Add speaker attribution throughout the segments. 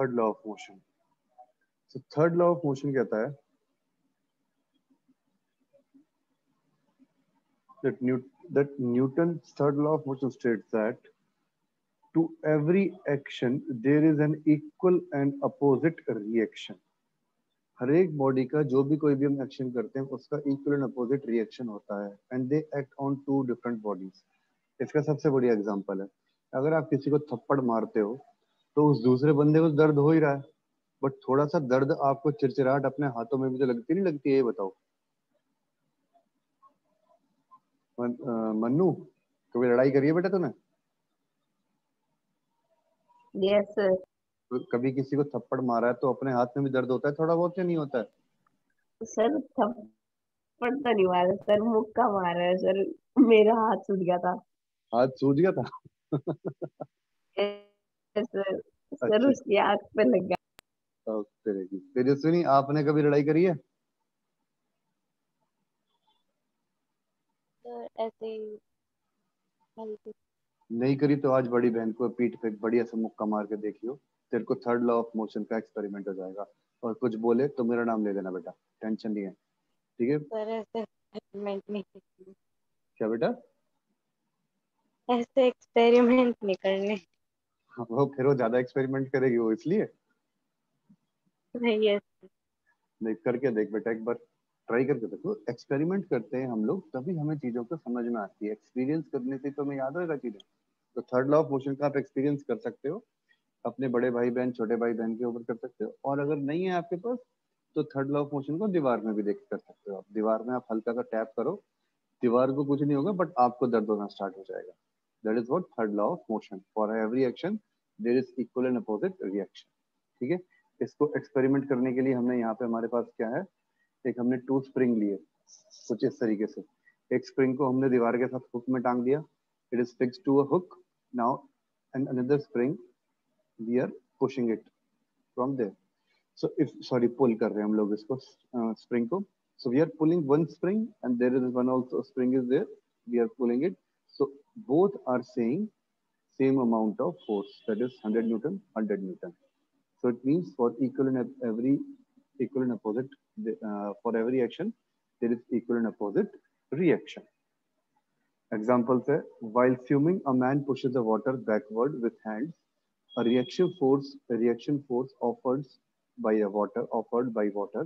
Speaker 1: Third law of motion. So third law of motion कहता है that Newton's third law of motion states that to every action there is an equal and opposite reaction. हर एक body का जो भी कोई भी हम action करते हैं उसका इक्वल एंड अपोजिट रिएक्शन होता है and they act on to different bodies. इसका सबसे बढ़िया एग्जांपल है, अगर आप किसी को थप्पड़ मारते हो तो उस दूसरे बंदे को दर्द हो ही रहा है, बट थोड़ा सा दर्द आपको चिरचिराहट अपने हाथों में भी तो लगती नहीं लगती है, ये बताओ। मन्नू, कभी लड़ाई करी है बेटा तूने?
Speaker 2: Yes sir.
Speaker 1: तो कभी किसी को थप्पड़ मारा है तो अपने हाथ में भी दर्द होता है थोड़ा बहुत या नहीं होता है?
Speaker 2: सर थप्पड़ तो नहीं मारा सर, मुक्का मारा है सर, मेरा हाथ सूज गया था।
Speaker 1: हाथ सूज गया था?
Speaker 2: Yes sir. सर
Speaker 1: अच्छा,
Speaker 2: उसकी आंख पे लग गया।
Speaker 1: तेजस्विनी, आपने कभी लड़ाई करी है?
Speaker 3: सर ऐसे ही हल्के।
Speaker 1: नहीं करी तो आज बड़ी बहन को पीठ पे बढ़िया से मुक्का मार के देखियो, तेरे को थर्ड लॉ ऑफ मोशन का एक्सपेरिमेंट हो जाएगा। और कुछ बोले तो मेरा नाम ले लेना बेटा, टेंशन नहीं है, ठीक है?
Speaker 3: सर ऐसे एक्सपेरिमेंट नहीं करने।
Speaker 1: क्या बेटा?
Speaker 3: ऐसे एक्सपेरिमेंट नहीं करने।
Speaker 1: वो फिर वो ज्यादा एक्सपेरिमेंट करेगी वो, इसलिए
Speaker 3: नहीं यस।
Speaker 1: देख करके देख बेटा, एक बार ट्राई करके देखो। एक्सपेरिमेंट करते हैं हम लोग तभी हमें चीजों को समझ में आती है, एक्सपीरियंस करने से तो हमें याद होगा चीजें। तो थर्ड लॉ ऑफ मोशन का आप एक्सपीरियंस कर सकते हो, अपने बड़े भाई बहन छोटे भाई बहन के ऊपर कर सकते हो, और अगर नहीं है आपके पास तो थर्ड लॉ ऑफ मोशन को दीवार में भी देख कर सकते हो। आप दीवार में आप हल्का सा टैप करो, दीवार को कुछ नहीं होगा बट आपको दर्द होना स्टार्ट हो जाएगा। That is what third law of motion, for every action there is equal and opposite reaction. ठीक है, इसको एक्सपेरिमेंट करने के लिए हमने यहाँ पे हमारे पास क्या है, एक हमने 2 स्प्रिंग लिए कुछ इस तरीके से। एक स्प्रिंग को हमने दीवार के साथ हुक में टांग दिया, it is fix to a hook now, and another spring we are pushing it from there. So if, sorry, pull कर रहे हैं हम लोग इसको spring को, so we are pulling one spring and there is one also spring is there, we are pulling it, so both are saying same amount of force, that is 100 newton 100 newton. So it means for equal and every equal and opposite, for every action there is equal and opposite reaction. Examples है, while swimming a man pushes the water backward with hands, a reaction force offered by water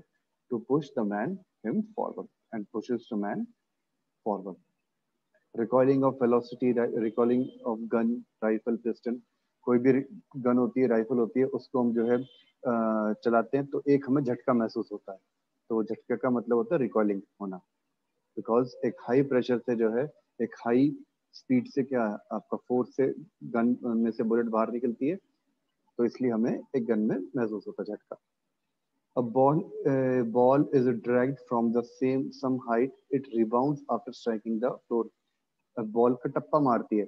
Speaker 1: to push the man him forward and pushes the man forward. Recoiling of velocity, recoiling of gun, rifle, piston, कोई भी gun होती है, rifle होती है, उसको हम जो है चलाते हैं तो एक हमें झटका महसूस होता है, तो झटके का मतलब होता है रिकॉइलिंग होना, बिकॉज एक हाई प्रेशर से जो है, एक हाई स्पीड से क्या आपका फोर्स से गन में से बुलेट बाहर निकलती है, तो इसलिए हमें एक गन में महसूस होता है झटका। A ball is dragged from the some height. It rebounds after striking the floor. अब बॉल का टप्पा मारती है,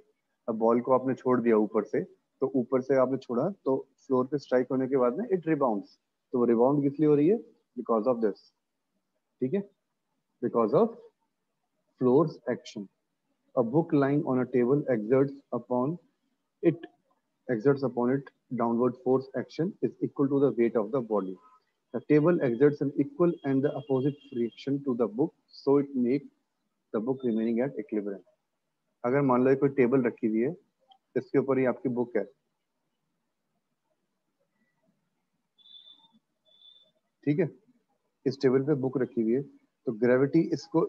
Speaker 1: अब बॉल को आपने छोड़ दिया ऊपर से, तो ऊपर से आपने छोड़ा तो फ्लोर पे स्ट्राइक होने के बाद में इट रिबाउंड्स, तो वो रिबाउंड किस लिए हो रही है? बिकॉज ऑफ दिस, ठीक है, because of floors action. A book lying on a table exerts upon it downward force action is equal to the weight of the body. The table exerts an equal and the opposite friction to the book, so it makes the book remaining at equilibrium. अगर मान लो कोई table रखी हुई है, इसके ऊपर ही आपकी book है, ठीक है, इस टेबल पे बुक रखी हुई है, तो ग्रेविटी इसको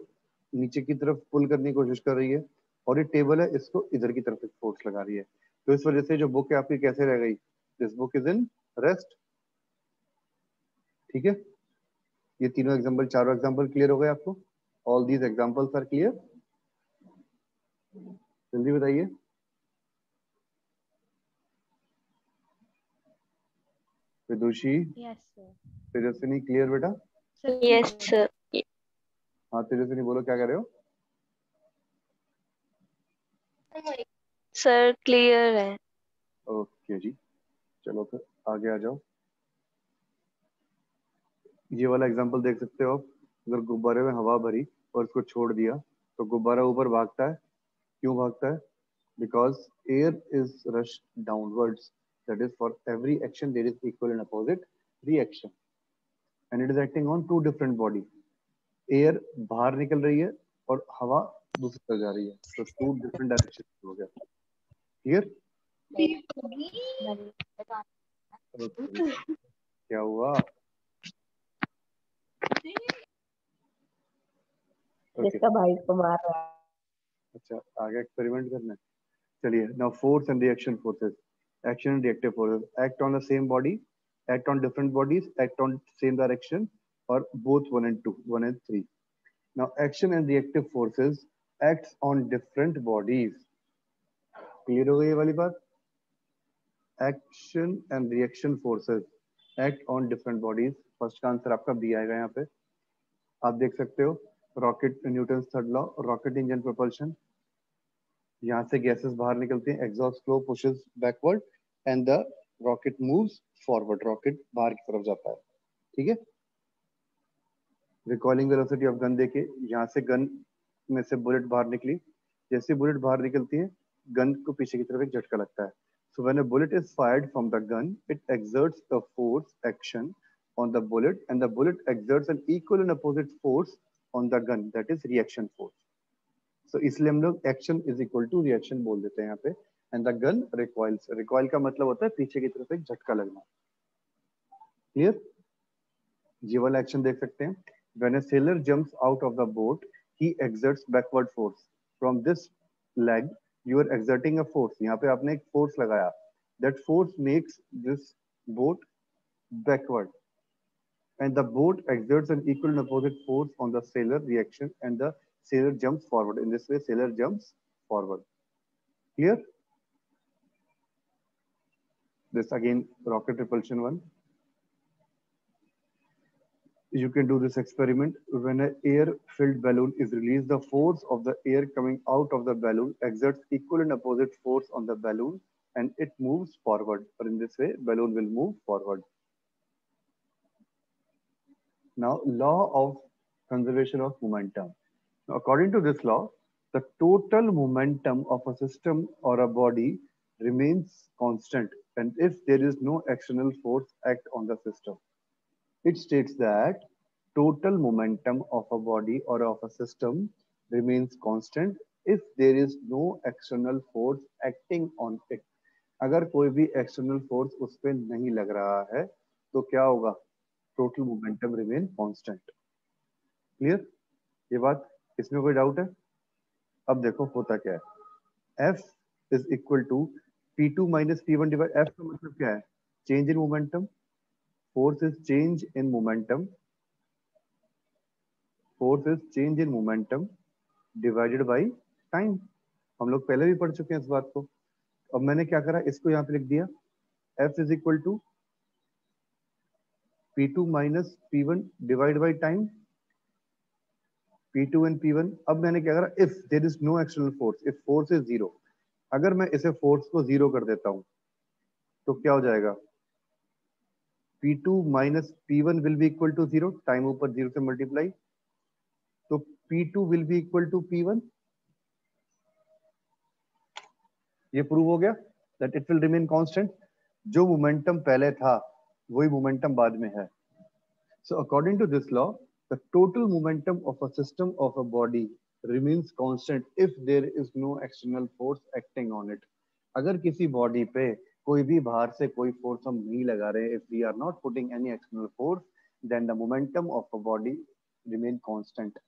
Speaker 1: नीचे की तरफ पुल करने की कोशिश कर रही है, और ये टेबल है इसको इधर की तरफ फोर्स लगा रही है, तो इस वजह से जो बुक है आपकी कैसे रह गई? This book is in rest. ठीक है, ये तीनों एग्जांपल, चारों एग्जांपल क्लियर हो गए आपको? All these examples are clear? जल्दी बताइए। Vidushi,
Speaker 3: yes sir.
Speaker 1: Tejaswini, clear बेटा?
Speaker 3: Yes sir.
Speaker 1: हाँ तेजस्विनी बोलो, क्या कह रहे हो?
Speaker 3: सर क्लियर है।
Speaker 1: ओके जी, चलो फिर आगे आ जाओ। ये वाला एग्जांपल देख सकते हो आप, अगर गुब्बारे में हवा भरी और उसको छोड़ दिया तो गुब्बारा ऊपर भागता है, क्यों भागता है? Because air is rush downwards, That is, for every action there is equal and opposite reaction, and it is acting on two different body. Air बाहर निकल रही है और हवा दूसरी तरफ जा रही है, तो टू डिफरेंट डायरेक्शन हो गया. क्लियर? क्या हुआ?
Speaker 2: जिसका भाई को मार रहा है.
Speaker 1: अच्छा, आगे एक्सपेरिमेंट करना है. चलिए, now force and reaction forces. Action and reactive forces act on the same body, act on different bodies, act on same direction, or both 1 and 2, 1 and 3. Now, action and reactive forces acts on different bodies. Clear हो गई ये वाली बात? Action and reaction forces act on different bodies. First का answer आपका B आएगा यहाँ पे. आप देख सकते हो, rocket, Newton third law, rocket engine propulsion. यहाँ से गैसेस बाहर निकलती हैं, exhaust flow pushes backward and the rocket moves forward. Rocket बाहर की तरफ जाता है. ठीक है. रिकॉलिंग वेलोसिटी ऑफ गन देके, यहाँ से गन में से बुलेट बाहर निकली. जैसे बुलेट बाहर निकलती है, गन को पीछे की तरफ एक झटका लगता है. So when a bullet is fired from the gun, it exerts a force action on the bullet, and the bullet exerts an equal and opposite force on the gun, that is reaction force. So इसलिए हम लोग action is equal to reaction बोल देते हैं यहाँ पे. And the gun recoils. Recoil का मतलब होता है पीछे की तरफ एक झटका लगना. क्लियर? ये वाला एक्शन देख सकते हैं. When a sailor jumps out of the boat, he exerts backward force. From this leg, you are exerting a force. यहाँ पे आपने एक force लगाया. That force makes this boat backward. And the boat exerts an equal and opposite force on the sailor reaction, and the sailor jumps forward. In this way, sailor jumps forward. Clear? This again, rocket propulsion one. You can do this experiment. When an air-filled balloon is released, the force of the air coming out of the balloon exerts equal and opposite force on the balloon, and it moves forward. Or in this way, balloon will move forward. Now, law of conservation of momentum. Now, according to this law, the total momentum of a system or a body remains constant, and if there is no external force act on the system. It states that total momentum of a body or of a system remains constant if there is no external force acting on it. अगर कोई भी external force उस पे नहीं लग रहा है, तो क्या होगा? Total momentum remain constant. Clear? ये बात, इसमें कोई डाउट है? अब देखो होता क्या है. F is equal to P2 minus P1 divided. F का मतलब क्या है? Change in momentum. Force is change in momentum. Force is change in momentum divided by time. हम लोग पहले भी पढ़ चुके हैं इस बात को. अब मैंने क्या करा, इसको यहाँ पे लिख दिया. F is equal to P2 minus P1 divided by time. P2 and P1. अब मैंने क्या करा, if there is no external force, if force is zero, अगर मैं इसे force को zero कर देता हूं, तो क्या हो जाएगा? P2 minus P1 will be equal to zero. Time ऊपर जीरो से मल्टीप्लाई, तो P2 will be equal to P1. ये प्रूव हो गया that it will remain constant. जो मोमेंटम पहले था वही मोमेंटम बाद में है. So according to this law, the total momentum of a system of a body remains constant if there is no external force acting on it. अगर किसी body पे कोई भी बाहर से कोई फोर्स हम नहीं लगा रहे, if we are not putting any external force, then the momentum of a body remain constant.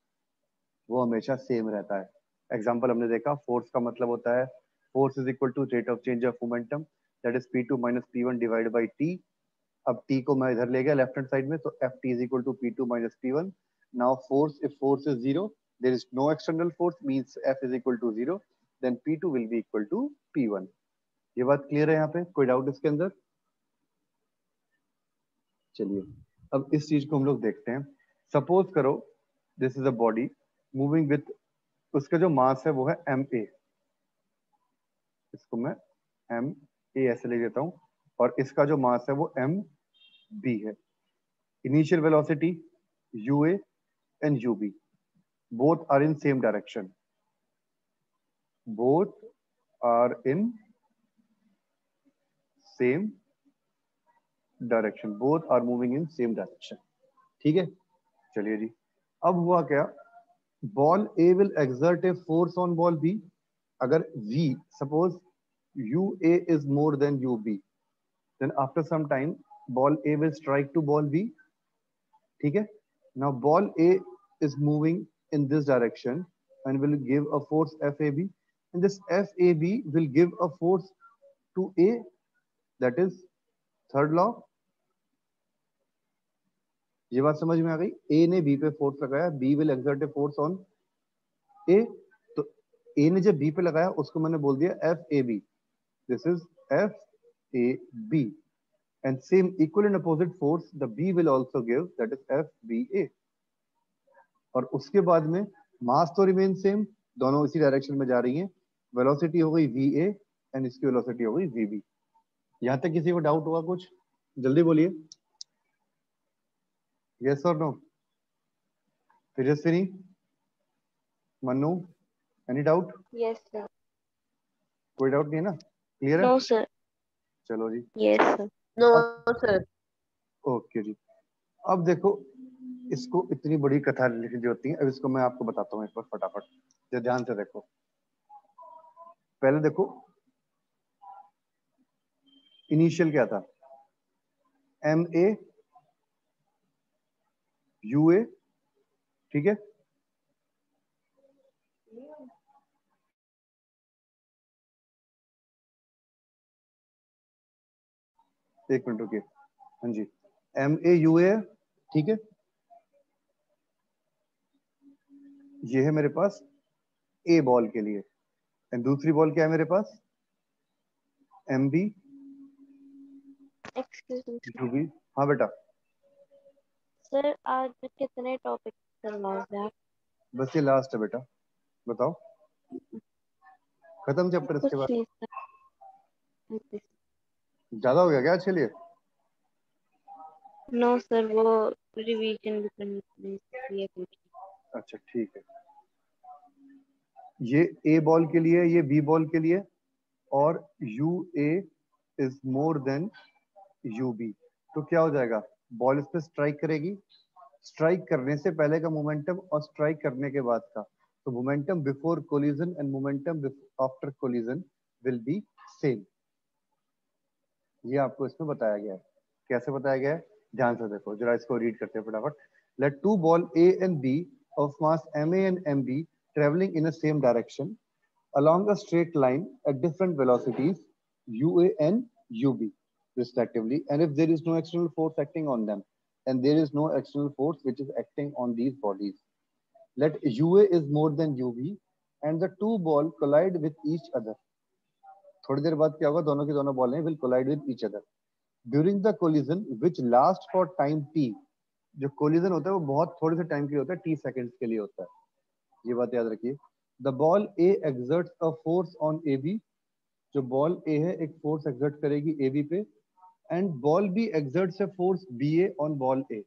Speaker 1: वो हमेशा सेम रहता है. एग्जाम्पल हमने देखा, फोर्स का मतलब होता है force is equal to rate of change of momentum, that is P2 minus P1 divided by T. अब T को मैं इधर ले गया लेफ्ट हैंड साइड में, तो Ft is equal to P2 minus P1. Now force, if force is zero, there is no external force, means F is equal to zero, then P2 will be equal to P1. ये बात clear है यहाँ पे? कोई doubt इसके अंदर? चलिए अब इस चीज को हम लोग देखते हैं. सपोज करो this is a body moving with, उसका जो मास है वो है ma. इसको मैं ma ऐसे ले लेता हूं, और इसका जो मास है वो mb है. Initial velocity ua and ub, both are in same direction. Both are in same direction, both are moving in same direction. ठीक है, चलिए जी। अब हुआ क्या, ball A will exert a force on ball B. अगर v, suppose ua is more than ub, then after some time ball a will strike to ball b। ठीक है, now ball a is moving in this direction and will give a force fab, and this fab will give a force to a, that is third law। ये बात समझ में आ गई? a ने b पे force लगाया, b will exert a force on a, तो a ने जब b पे लगाया उसको मैंने बोल दिया fab, this is fab, and same equal and opposite force the b will also give, that is fba। और उसके बाद में मास तो रिमेन सेम, दोनों इसी डायरेक्शन में जा रही हैं, वेलोसिटी हो गई va एंड इसकी वेलोसिटी हो गई vb। यहां तक किसी को डाउट होगा कुछ? जल्दी बोलिए, यस और no? Tejaswini, Mannu, any doubt?
Speaker 3: Yes, sir.
Speaker 1: कोई डाउट नहीं है ना? क्लियर है?
Speaker 3: No, sir.
Speaker 1: चलो जी।
Speaker 3: Yes, sir.
Speaker 2: नो
Speaker 1: अब
Speaker 2: सर।
Speaker 1: ओके जी। अब देखो, इसको इतनी बड़ी कथा लिखी जो होती है, अब इसको मैं आपको बताता हूँ एक बार फटाफट, जो ध्यान से देखो। पहले देखो इनिशियल क्या था, एम ए यू ए, ठीक है, एक मिनट रुकिए, हाँ जी, एम ए यू ए, ठीक है, ये है मेरे पास ए बॉल के लिए, एंड दूसरी बॉल क्या है मेरे पास, M B
Speaker 3: Excuse me, sir.
Speaker 1: U B. हाँ बेटा,
Speaker 3: Sir, आज कितने टॉपिक करवाओगे आप?
Speaker 1: बस ये लास्ट है बेटा, बताओ खत्म चैप्टर
Speaker 3: कुछ
Speaker 1: इसके बाद?
Speaker 3: नहीं सर।
Speaker 1: ज्यादा हो गया क्या आज के लिए?
Speaker 3: नो सर, वो रिवीजन भी करनी है कुछ।
Speaker 1: अच्छा ठीक है, ये ए बॉल के लिए, ये बी बॉल के लिए, और U A is more than U B, तो क्या हो जाएगा, बॉल इस पे स्ट्राइक करेगी, स्ट्राइक करने से पहले का मोमेंटम और स्ट्राइक करने के बाद का, तो momentum before collision and momentum after collision will be same. ये आपको इसमें बताया गया है। कैसे बताया गया है, ध्यान से देखो जरा, इसको रीड करते हैं फटाफट। Let two ball A and B of mass M A and M B travelling in a same direction along a straight line at different velocities ua and ub respectively, and if there is no external force acting on them, and there is no external force which is acting on these bodies, let ua is more than ub and the two ball collide with each other। थोड़ी देर बाद क्या होगा, दोनों की दोनों बॉलें will collide with each other during the collision which lasts for time t। जो collision होता है वो बहुत थोड़े से टाइम के लिए होता है, t सेकंड्स के लिए होता है, ये बात याद रखिए। The ball A exerts a force on A B, जो बॉल ए है एक फोर्स एक्सर्ट करेगी ए बी पे, and ball B exerts a force B A on ball A.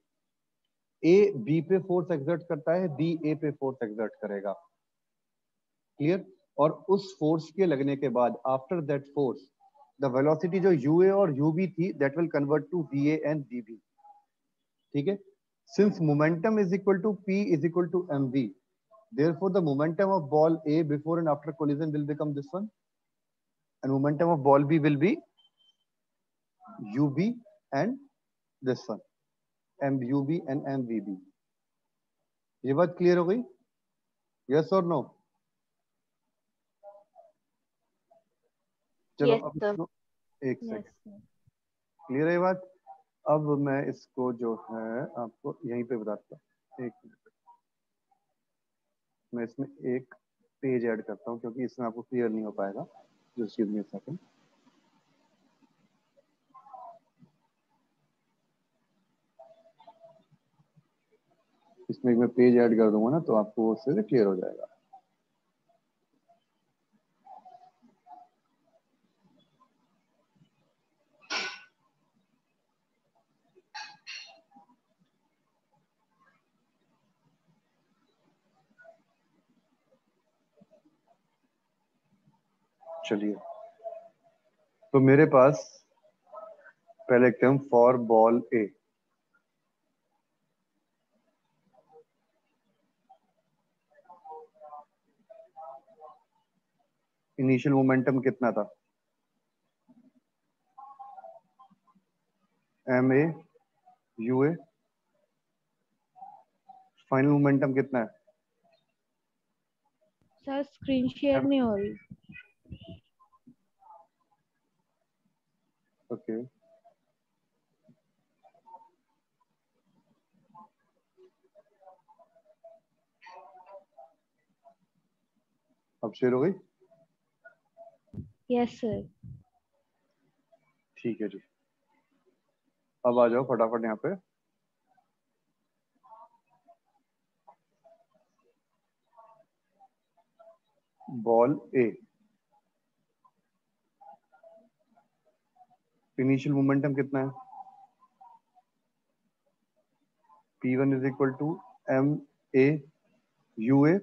Speaker 1: A B पे फोर्स एक्सर्ट करता है, बी ए पे force exert करेगा, क्लियर? और उस फोर्स के लगने के बाद after that force the velocity जो यू ए और यू बी थी that will convert to V A and V B, ठीक है। Since momentum is equal to P is equal to M V, therefore the momentum of ball A before and after collision will become this one, and momentum of ball B will be UB and this one, MUB and MVB। ये बात clear हो गई? Yes और no? चलो
Speaker 3: Yes,
Speaker 1: अब
Speaker 3: sir.
Speaker 1: इसको एक
Speaker 2: yes
Speaker 1: second,
Speaker 2: sir.
Speaker 1: Clear है ये बात? अब मैं इसको जो है आपको यहीं पे बताता हूँ, एक मिनट, मैं इसमें एक पेज ऐड करता हूँ क्योंकि इसमें आपको क्लियर नहीं हो पाएगा। Just give me a second. इसमें एक मैं पेज ऐड कर दूंगा ना तो आपको उससे क्लियर हो जाएगा। चलिए, तो मेरे पास पहले लिखते हैं for ball A. Initial momentum कितना था? M A U A. Final momentum कितना है?
Speaker 3: सर स्क्रीन शेयर नहीं हो रही।
Speaker 1: ओके अब शेयर हो गई?
Speaker 3: Yes sir.
Speaker 1: ठीक है जी, अब आ जाओ फटाफट यहाँ पे। बॉल ए, इनिशियल मोमेंटम कितना है? P1 is equal to M A U A.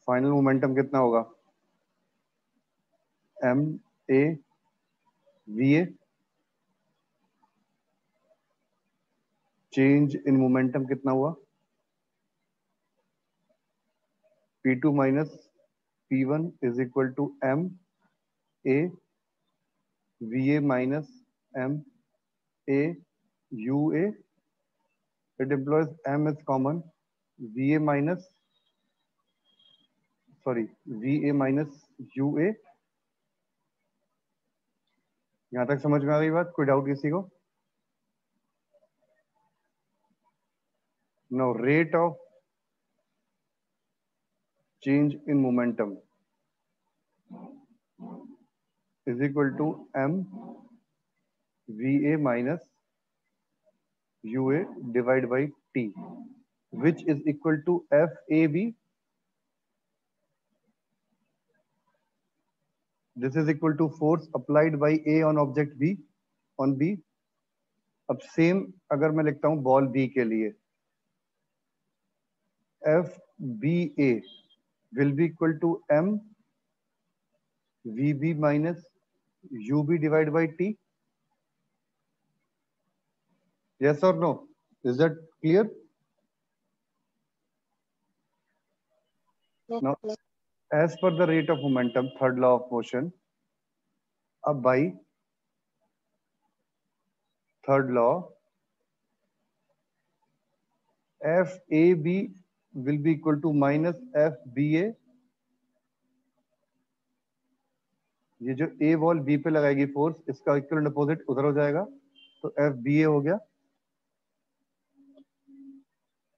Speaker 1: Final momentum कितना होगा? M A V A. Change in momentum कितना हुआ? P2 minus P1 is equal to M A V A minus M A U A. It implies M is common, V A minus sorry V A minus U A. यहां तक समझ में आ गई बात? कोई doubt किसी को? No, rate of change in momentum is equal to m va minus ua divided by t, which is equal to fab. This is equal to force applied by a on object b on b. अब same अगर मैं लिखता हूं ball B के लिए, F B A will be equal to M V B minus U B divide by T. Yes or no? Is that clear?
Speaker 3: Yes,
Speaker 1: Now,
Speaker 3: sir.
Speaker 1: as per the rate of momentum, third law of motion, अब by third law, FAB will be equal to minus FBA. ये जो A ball B पे लगाएगी force, इसका equal opposite उधर हो जाएगा, तो FBA हो गया।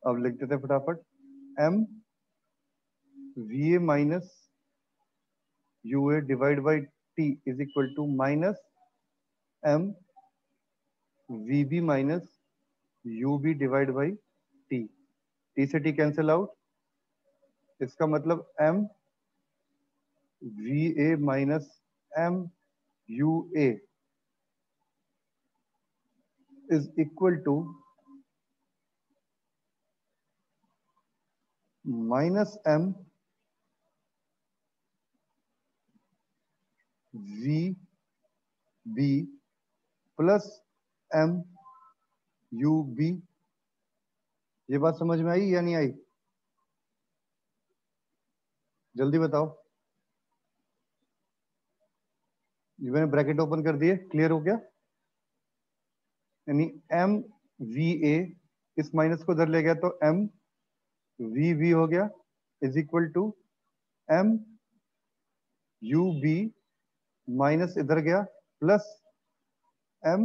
Speaker 1: अब लिख देते हैं फटाफट, M VA minus UA divide by T is equal to minus M VB minus UB divide by T। T से T कैंसिल आउट, इसका मतलब M VA minus M UA is equal to minus M VB plus M UB। ये बात समझ में आई या नहीं आई? जल्दी बताओ। ये मैंने ब्रैकेट ओपन कर दिए, क्लियर हो गया? यानी एम वी ए इस माइनस को इधर ले गया तो एम वी बी हो गया is equal to M U B minus इधर गया प्लस एम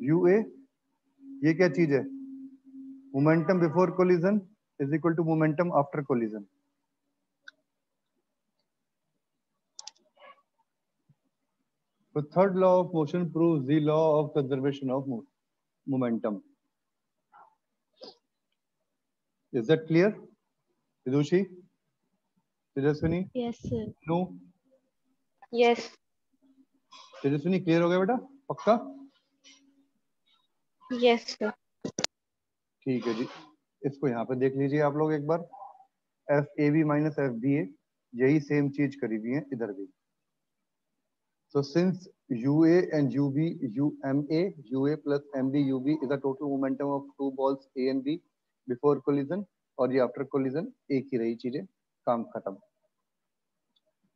Speaker 1: यू ए। ये क्या चीज है? Momentum before collision is equal to momentum after collision. The third law of motion proves the law of conservation of momentum. Is that clear? Vidushi? Tejaswini?
Speaker 3: Yes, sir.
Speaker 1: No?
Speaker 3: Yes.
Speaker 1: Tejaswini clear हो गया बेटा? पक्का?
Speaker 3: Yes, sir.
Speaker 1: ठीक है जी, इसको यहाँ पे देख लीजिए आप लोग एक बार। F A B minus F B A, यही सेम चीज करी हुई है इधर भी। So since UA and UB, UMA, UA plus MB, UB is the total momentum of two balls A and B before collision, और ये after collision एक ही रही चीजें, काम खत्म।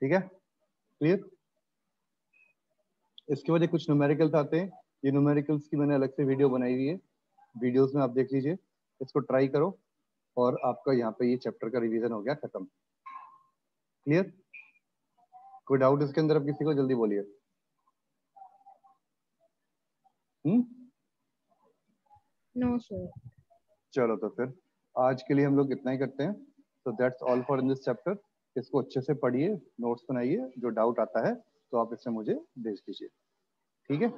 Speaker 1: ठीक है, क्लियर? इसके बाद कुछ न्यूमेरिकल्स आते हैं। ये न्यूमेरिकल्स की मैंने अलग से वीडियो बनाई हुई है, वीडियोस में आप देख लीजिए, इसको ट्राई करो और आपका यहाँ पे ये चैप्टर का रिवीजन हो गया खत्म। क्लियर? कोई डाउट इसके अंदर? अब किसी को जल्दी बोलिए।
Speaker 3: No sir.
Speaker 1: चलो तो फिर आज के लिए हम लोग इतना ही करते हैं। तो that's all for in this chapter. इसको अच्छे से पढ़िए, नोट्स बनाइए, जो डाउट आता है तो आप इससे मुझे भेज दीजिए। ठीक है।